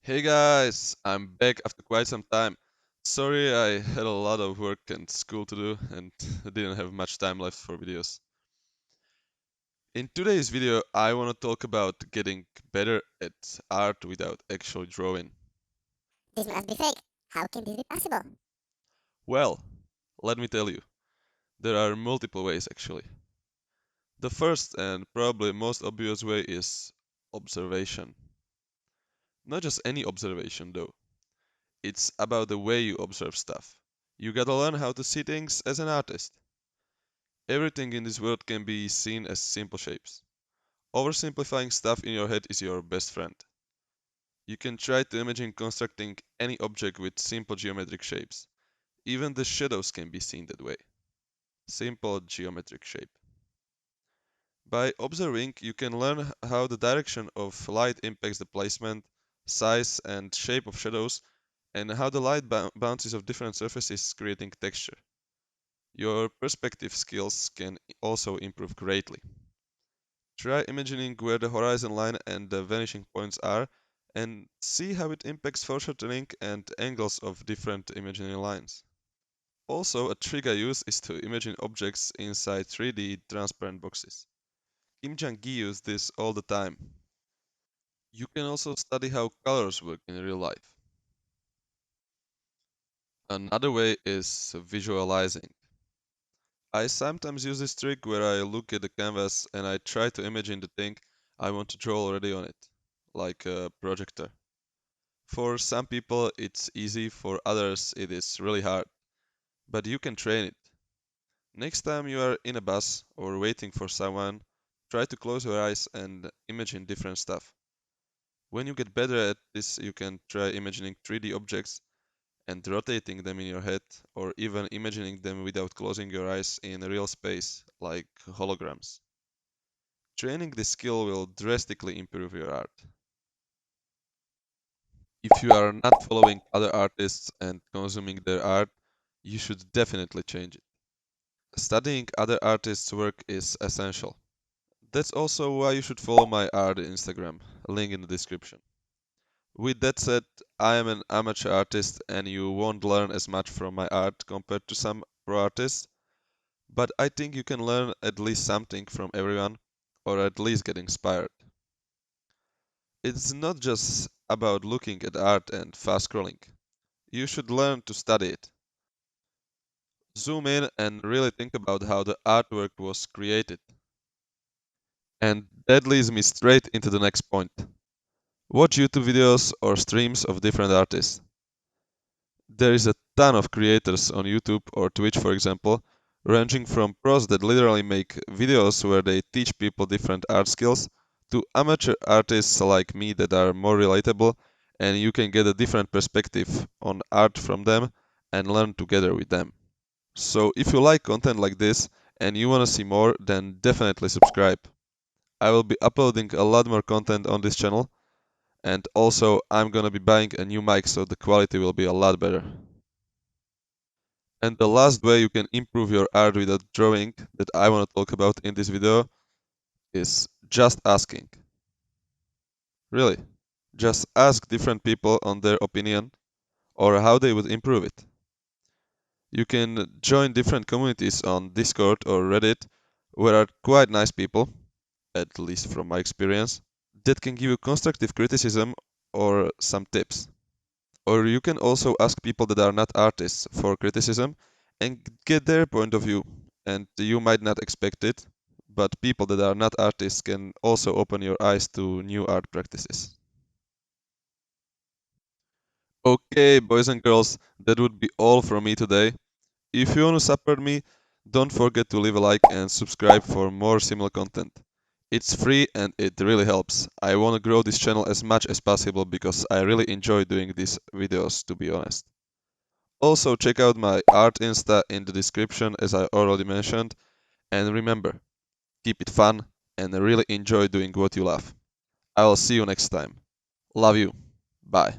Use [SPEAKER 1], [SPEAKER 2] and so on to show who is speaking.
[SPEAKER 1] Hey guys, I'm back after quite some time. Sorry, I had a lot of work and school to do and I didn't have much time left for videos. In today's video, I want to talk about getting better at art without actually drawing.
[SPEAKER 2] This must be fake. How can this be possible?
[SPEAKER 1] Well, let me tell you, there are multiple ways actually. The first and probably most obvious way is observation. Not just any observation though. It's about the way you observe stuff. You gotta learn how to see things as an artist. Everything in this world can be seen as simple shapes. Oversimplifying stuff in your head is your best friend. You can try to imagine constructing any object with simple geometric shapes. Even the shadows can be seen that way. Simple geometric shape. By observing, you can learn how the direction of light impacts the placement, size, and shape of shadows, and how the light bounces off different surfaces, creating texture. Your perspective skills can also improve greatly. Try imagining where the horizon line and the vanishing points are, and see how it impacts foreshadowing and angles of different imaginary lines. Also, a trick I use is to imagine objects inside 3D transparent boxes. Kim Jong-gi uses this all the time. You can also study how colors work in real life. Another way is visualizing. I sometimes use this trick where I look at the canvas and I try to imagine the thing I want to draw already on it, like a projector. For some people it's easy, for others it is really hard, but you can train it. Next time you are in a bus or waiting for someone, try to close your eyes and imagine different stuff. When you get better at this, you can try imagining 3D objects and rotating them in your head, or even imagining them without closing your eyes in real space, like holograms. Training this skill will drastically improve your art. If you are not following other artists and consuming their art, you should definitely change it. Studying other artists' work is essential. That's also why you should follow my art Instagram, link in the description. With that said, I am an amateur artist and you won't learn as much from my art compared to some pro artists, but I think you can learn at least something from everyone, or at least get inspired. It's not just about looking at art and fast scrolling. You should learn to study it. Zoom in and really think about how the artwork was created. And that leads me straight into the next point. Watch YouTube videos or streams of different artists. There is a ton of creators on YouTube or Twitch, for example, ranging from pros that literally make videos where they teach people different art skills to amateur artists like me that are more relatable, and you can get a different perspective on art from them and learn together with them. So if you like content like this and you want to see more, then definitely subscribe. I will be uploading a lot more content on this channel, and also I'm gonna be buying a new mic so the quality will be a lot better. And the last way you can improve your art without drawing that I want to talk about in this video is just asking. Really, just ask different people on their opinion or how they would improve it. You can join different communities on Discord or Reddit where are quite nice people, at least from my experience, that can give you constructive criticism or some tips. Or you can also ask people that are not artists for criticism and get their point of view. And you might not expect it, but people that are not artists can also open your eyes to new art practices. Okay, boys and girls, that would be all from me today. If you want to support me, don't forget to leave a like and subscribe for more similar content. It's free and it really helps. I want to grow this channel as much as possible because I really enjoy doing these videos, to be honest. Also, check out my art Insta in the description as I already mentioned. And remember, keep it fun and really enjoy doing what you love. I will see you next time. Love you. Bye.